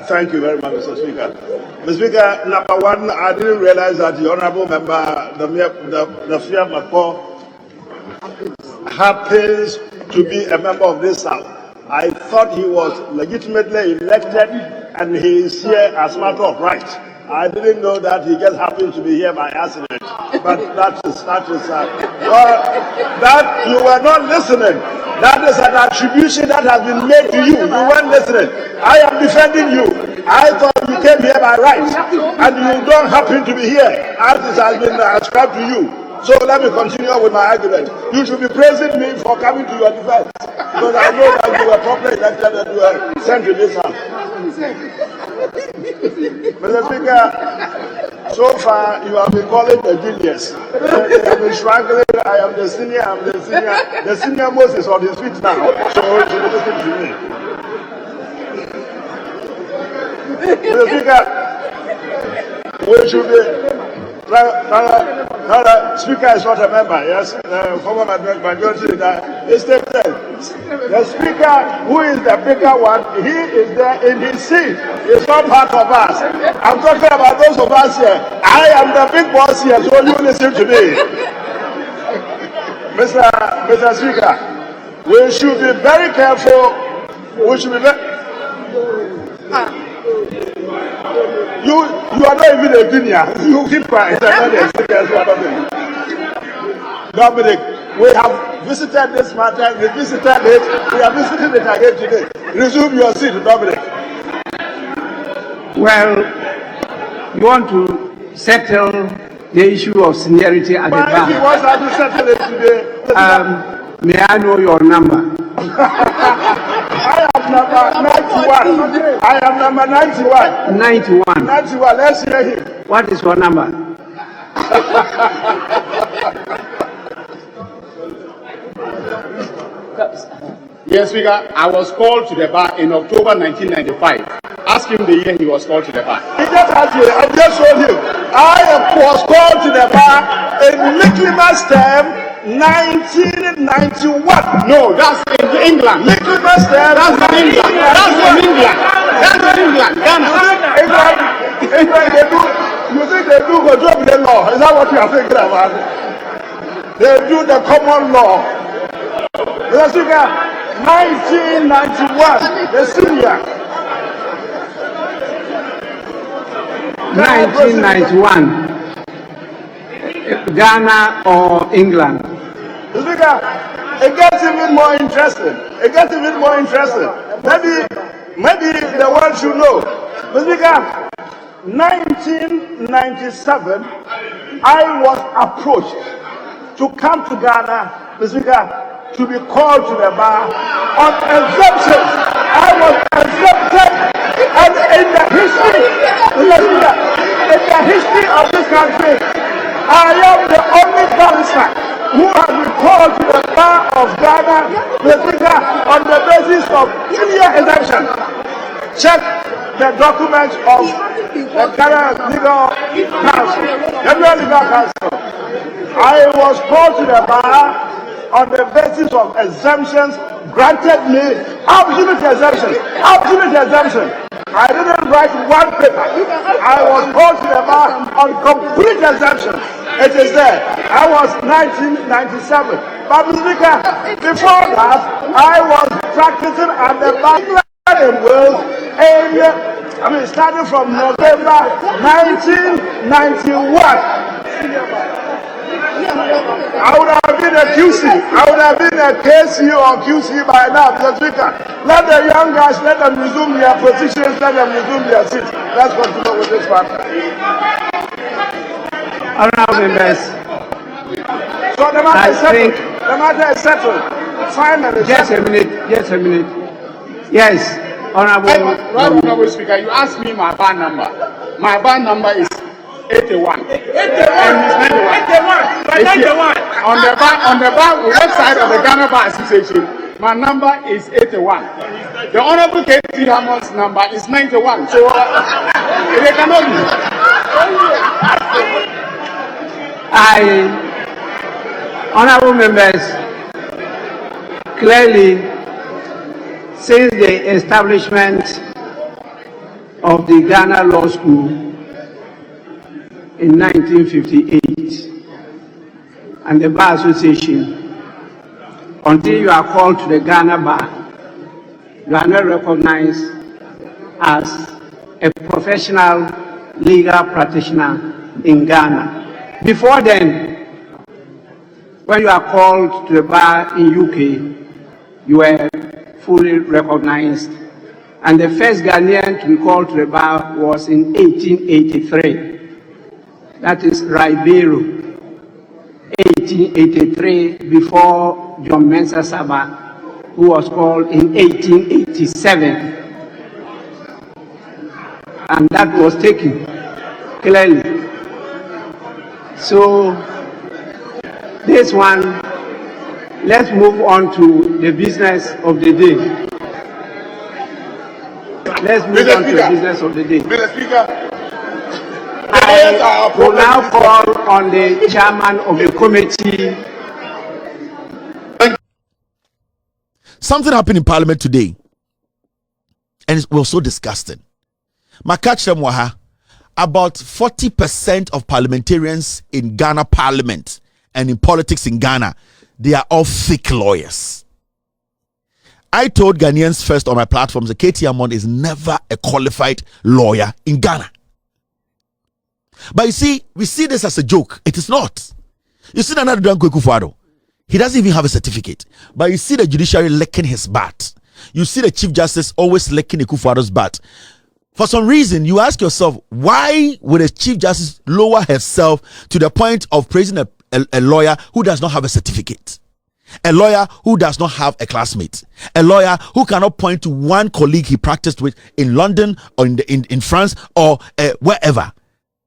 Thank you very much, Mr. Speaker. Mr. Speaker, number one, I didn't realize that the honourable member, the Fia Mako, happens to be a member of this House. I thought he was legitimately elected and he is here as a matter of right. I didn't know that he just happens to be here by accident. But that you were not listening. That is an attribution that has been made to you. You weren't listening. I am defending you. I thought you came here by right, and you don't happen to be here as it has been ascribed to you. So let me continue with my argument. You should be praising me for coming to your defense, because I know that you were properly elected and you were sent to this house. Mr. Speaker, so far you have been calling a genius. You have been struggling. I am the senior. The senior most is on his feet now. So you should listen to me. Mr. Speaker, we should be. Speaker is not a member, yes? Former majority leader is the Speaker, who is the bigger one, he is there in his seat. He's not part of us. I'm talking about those of us here. I am the big boss here, so you listen to me. Mr. Speaker, we should be very careful. We should be very... You are not even a junior. You keep quiet. Dominic, we have visited this matter. We visited it. We are visiting it again today. Resume your seat, Dominic. Well, you want to settle the issue of seniority at the bar. If you want to settle it today, may I know your number? I am number 91. I am number 91. 91. 91. Let's hear him. What is your number? Yes, Speaker. I was called to the bar in October 1995. Ask him the year he was called to the bar. He just asked you. I just told you. I was called to the bar in Michaelmas term 1991. No, that's in England. Michaelmas term. That's in England. That's in England. That's in England. Ghana. England, they do. You think they do go job the law? Is that what you are thinking about? They do the common law. Mr. Speaker, 1991, the senior. 1991. Ghana or England? Mr. Speaker, it gets even more interesting. It gets even more interesting. Maybe the world should know. Mr. Speaker, 1997, I was approached to come to Ghana, Mr. Speaker, to be called to the bar on exemption. I was exempted, and in the history of this country, I am the only barrister who has been called to the bar of Ghana, Mr. Speaker, on the basis of 3-year exemption. Check the documents of the Ghana Legal Council. I was called to the bar on the basis of exemptions granted me, absolute exemption. I didn't write one paper. I was called to the bar on complete exemption. It is there. I was 1997. But Mr. Speaker, before that, I was practicing at the Bagbin in Wales starting from November 1991. I would have been a QC. I would have been a KC or QC by now, Mr. Speaker. Let the young guys, let them resume their positions, let them resume their seats. Let's continue with this matter. Honourable members, so the matter is settled. The matter is settled. Finally. Just a minute. Yes, Honourable Speaker, you asked me my bar number. My bar number is 81. And it's 91. On the website of the Ghana Bar Association, my number is 81. The Honourable K.T. Hammond's number is 91. So they cannot be. Honourable members, clearly, since the establishment of the Ghana Law School in 1958 and the Bar Association. Until you are called to the Ghana Bar, you are not recognized as a professional legal practitioner in Ghana. Before then, when you are called to the bar in UK, you were fully recognized. And the first Ghanaian to be called to the bar was in 1883. That is Ribeiro, 1883, before John Mensah Saba, who was called in 1887. And that was taken clearly. So this one, let's move on to the business of the day. Let's move on to the business of the day. Mr. Speaker, I will now call on the chairman of the committee. Something happened in Parliament today, and it was so disgusting. Makachrem about 40% of parliamentarians in Ghana Parliament and in politics in Ghana, they are all fake lawyers. I told Ghanaians first on my platforms that KT Hammond is never a qualified lawyer in Ghana. But you see, we see this as a joke. It is not. You see another Danko Kufuado. He doesn't even have a certificate. But you see the judiciary licking his butt. You see the Chief Justice always licking Kufuado's butt. For some reason, you ask yourself, why would a Chief Justice lower herself to the point of praising a lawyer who does not have a certificate? A lawyer who does not have a classmate? A lawyer who cannot point to one colleague he practiced with in London or in France or wherever?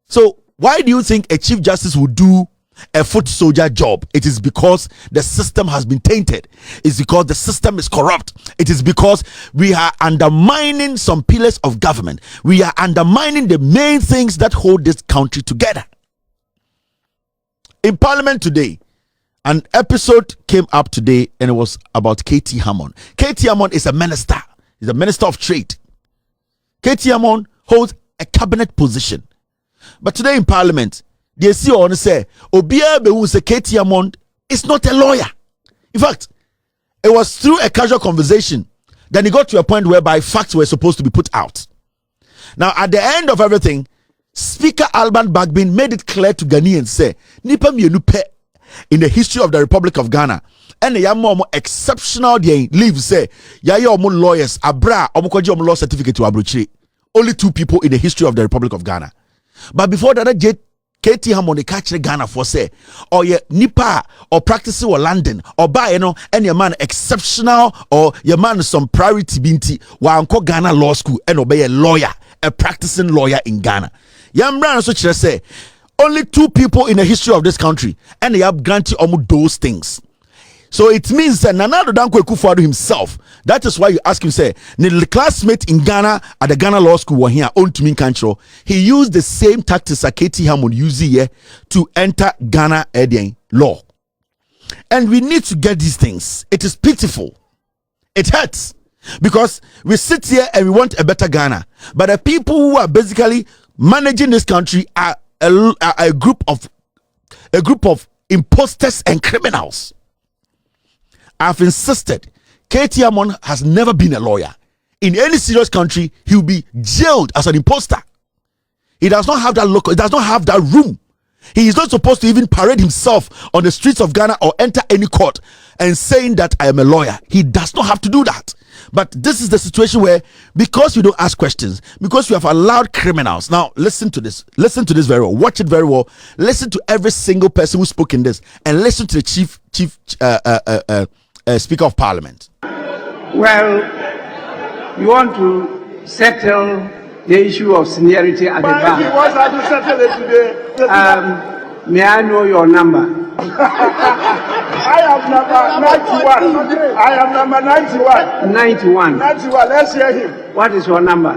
So why do you think a Chief Justice would do a foot soldier job? It is because the system has been tainted. It's because the system is corrupt. It is because we are undermining some pillars of government. We are undermining the main things that hold this country together. In Parliament today, an episode came up today and it was about KT Hammond. KT Hammond is a minister. He's a minister of trade. KT Hammond holds a cabinet position. But today in Parliament, they see on say Obia Bewu say KT Hammond is not a lawyer. In fact, it was through a casual conversation that he got to a point whereby facts were supposed to be put out. Now, at the end of everything, Speaker Alban Bagbin made it clear to Ghanaians say nipa mienu pe in the history of the Republic of Ghana, and the yamo exceptional day leave say yaya omo lawyers abra omo kwaji omo law certificate to abrochire. Only 2 people in the history of the Republic of Ghana. But before that, KT Hammond catch Ghana for say, or ye nipa or practicing or London or buy and your man exceptional or your man some priority binti wa anko Ghana Law School and obey a lawyer, a practicing lawyer in Ghana. Yamran so say only 2 people in the history of this country and they have granted almost those things. So it means that Nana Danko Kufuado himself, that is why you ask him, say, the classmate in Ghana at the Ghana Law School here, own to me control, he used the same tactics that KT Hammond used here to enter Ghana law. And we need to get these things. It is pitiful. It hurts. Because we sit here and we want a better Ghana. But the people who are basically managing this country are a group of imposters and criminals. I've insisted KT Hammond has never been a lawyer. In any serious country, he will be jailed as an imposter. He does not have that look, he does not have that room. He is not supposed to even parade himself on the streets of Ghana or enter any court and saying that I am a lawyer. He does not have to do that. But this is the situation where, because you don't ask questions, because you have allowed criminals. Now listen to this very well, watch it very well, listen to every single person who spoke in this, and listen to the chief Speaker of Parliament. Well, you want to settle the issue of seniority at the bar. He wants to settle it today. May I know your number? I am number 91. I am number 91. 91. 91. Let's hear him. What is your number?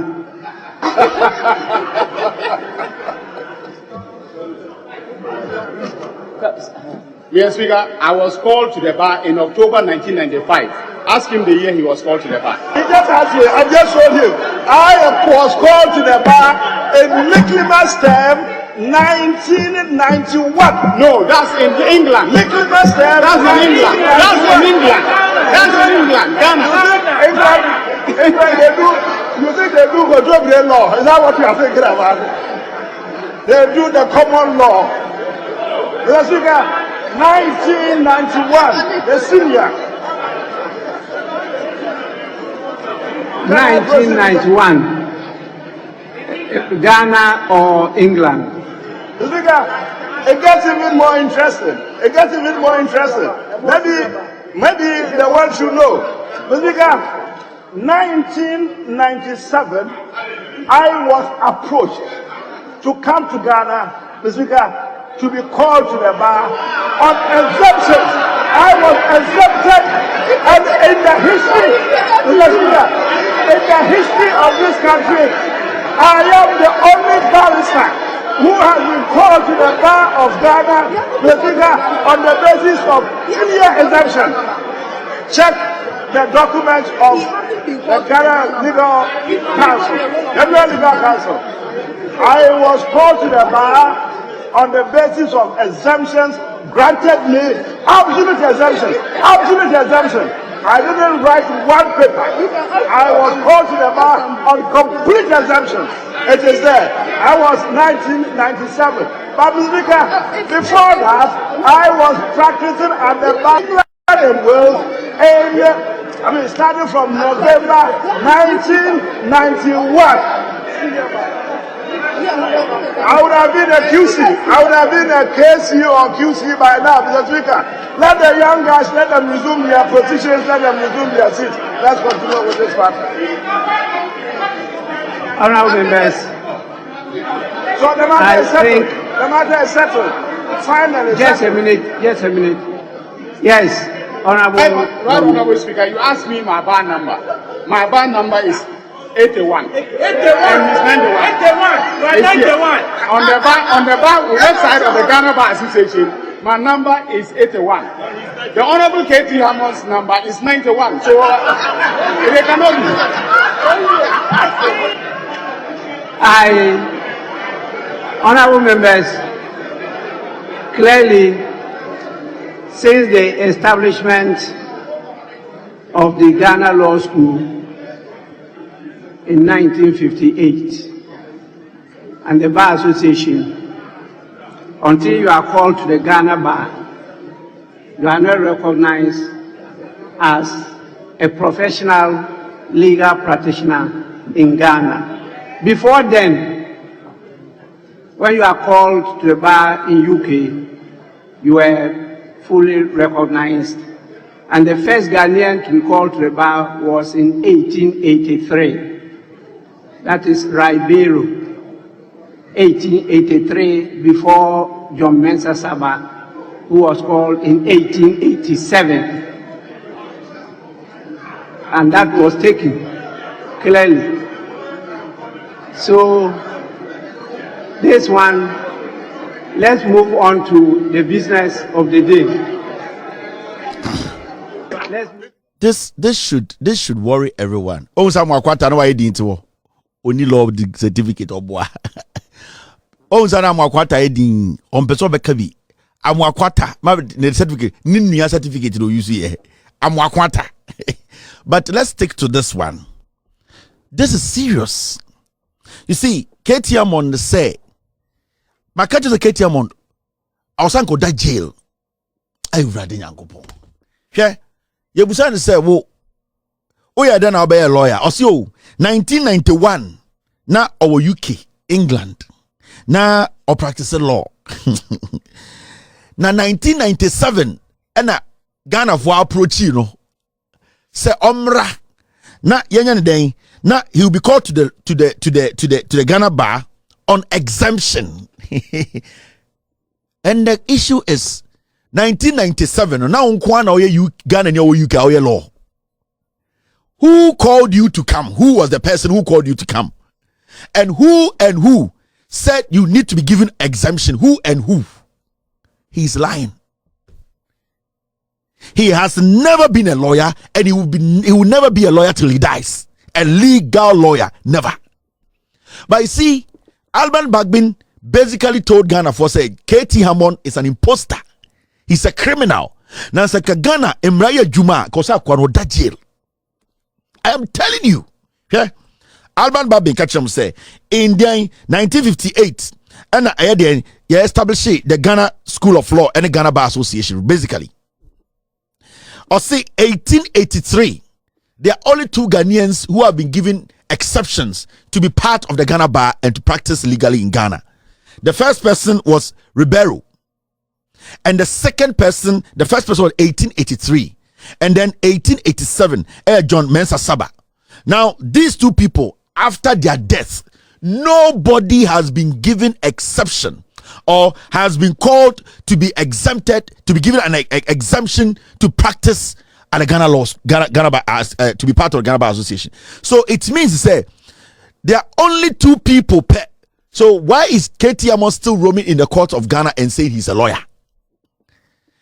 Mr. Speaker, I was called to the bar in October 1995 Ask him the year he was called to the bar. He just asked you. I just showed him. I was called to the bar in Michaelmas term 1991. No, that's in England. Michaelmas term. That's in England. That's in England. That's in England. Ghana. England, they do. You think they do contemporary law? Is that what you are thinking about? They do the common law. Let's look at 1991, the senior. 1991, Ghana or England? It gets even more interesting. It gets even more interesting. Maybe the world should know. 1997, I was approached to come to Ghana, to be called to the bar on exemptions. I was exempted, and in the history of this country, I am the only barrister who has been called to the bar of Ghana on the basis of clear exemption. Check the documents of the Ghana Legal Council, General Legal Council. I was called to the bar on the basis of exemptions granted me, absolute exemption. I didn't write one paper. I was called to the bar on complete exemption. It is there. I was 1997. But before that, I was practicing at the bar in Wales, starting from November 1991. I would have been a QC. I would have been a KC or QC by now, Mr. Speaker. Let the young guys, let them resume their positions, let them resume their seats. Let's continue with this matter. Honorable members, So the matter is settled. The matter is settled. Finally. Just a minute. Yes, Honorable. Right, Honorable Speaker, you asked me my bar number. My bar number is 81. And he's 91. 91. On the website of the Ghana Bar Association, my number is 81. The Honorable KT Hammond's number is 91. So they cannot be. Honorable members, clearly, since the establishment of the Ghana Law School in 1958 and the Bar Association, until you are called to the Ghana Bar, you are not recognized as a professional legal practitioner in Ghana. Before then, when you are called to the bar in UK, you were fully recognized. And the first Ghanaian to be called to the bar was in 1883. That is Ribeiro, 1883, before John Mensah Saba, who was called in 1887. And that was taken clearly. So this one, let's move on to the business of the day. This should worry everyone. Oh, some Makwata no ID into only law certificate or boy. Oh, Sana Makwata ID on Peso Bekabi. Amwakwata, my certificate, Ninia certificate to use here. Amwakwata. But let's stick to this one. This is serious. You see, KT Hammond say, my catch is a KT Hammond. I was going to jail. I read in Yankopo. Yeah, you busan say, "Wo, oh yeah, then I'll be a lawyer." Also, 1991, na our UK, England, na or practicing law. Na 1997, na Ghana for approach you know. Say omra, na yenyan den, na he will be called to the Ghana bar on exemption. And the issue is 1997. Now you Ghana UK law. Who called you to come? Who was the person who called you to come? And who said you need to be given exemption? Who and who? He's lying. He has never been a lawyer, and he will never be a lawyer till he dies. A legal lawyer, never. But you see, Alban Bagbin basically told Ghana for say KT Hammond is an imposter. He's a criminal. Now Ghana Emraya Juma kosa kwano jail. I am telling you. Yeah. Alban Bagbin catch him say in 1958 and I established the Ghana School of Law and the Ghana Bar Association basically. Or say 1883 there are only 2 Ghanaians who have been given exceptions to be part of the Ghana Bar and to practice legally in Ghana. The first person was Ribeiro, and the first person was 1883, and then 1887 John Mensah Saba. Now these 2 people, after their death, nobody has been given exception or has been called to be exempted, to be given an exemption to practice at the Ghana laws, Ghana Bar, to be part of the Ghana Bar Association. So it means to say there are only 2 people per. So why is KT Hammond still roaming in the court of Ghana and saying he's a lawyer?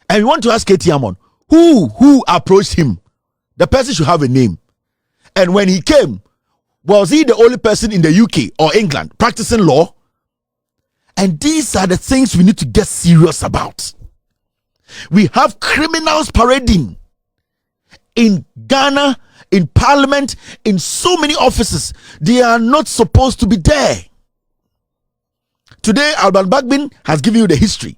And we want to ask KT Hammond, who approached him? The person should have a name. And when he came, was he the only person in the UK or England practicing law? And these are the things we need to get serious about. We have criminals parading in Ghana, in Parliament, in so many offices. They are not supposed to be there. Today, Alban Bagbin has given you the history.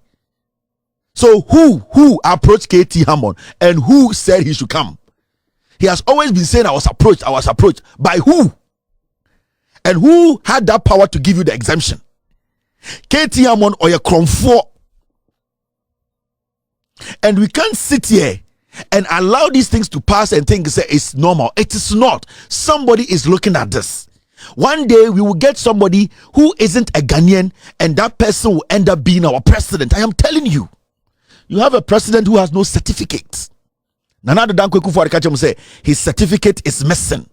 So who approached KT Hammond and who said he should come? He has always been saying I was approached. By who? And who had that power to give you the exemption? KT Hammond or your Cromfort. And we can't sit here and allow these things to pass and think it's normal. It is not. Somebody is looking at this. One day we will get somebody who isn't a Ghanaian, and that person will end up being our president. I am telling you. You have a president who has no certificate. Nana Dankwe Kufuor say his certificate is missing.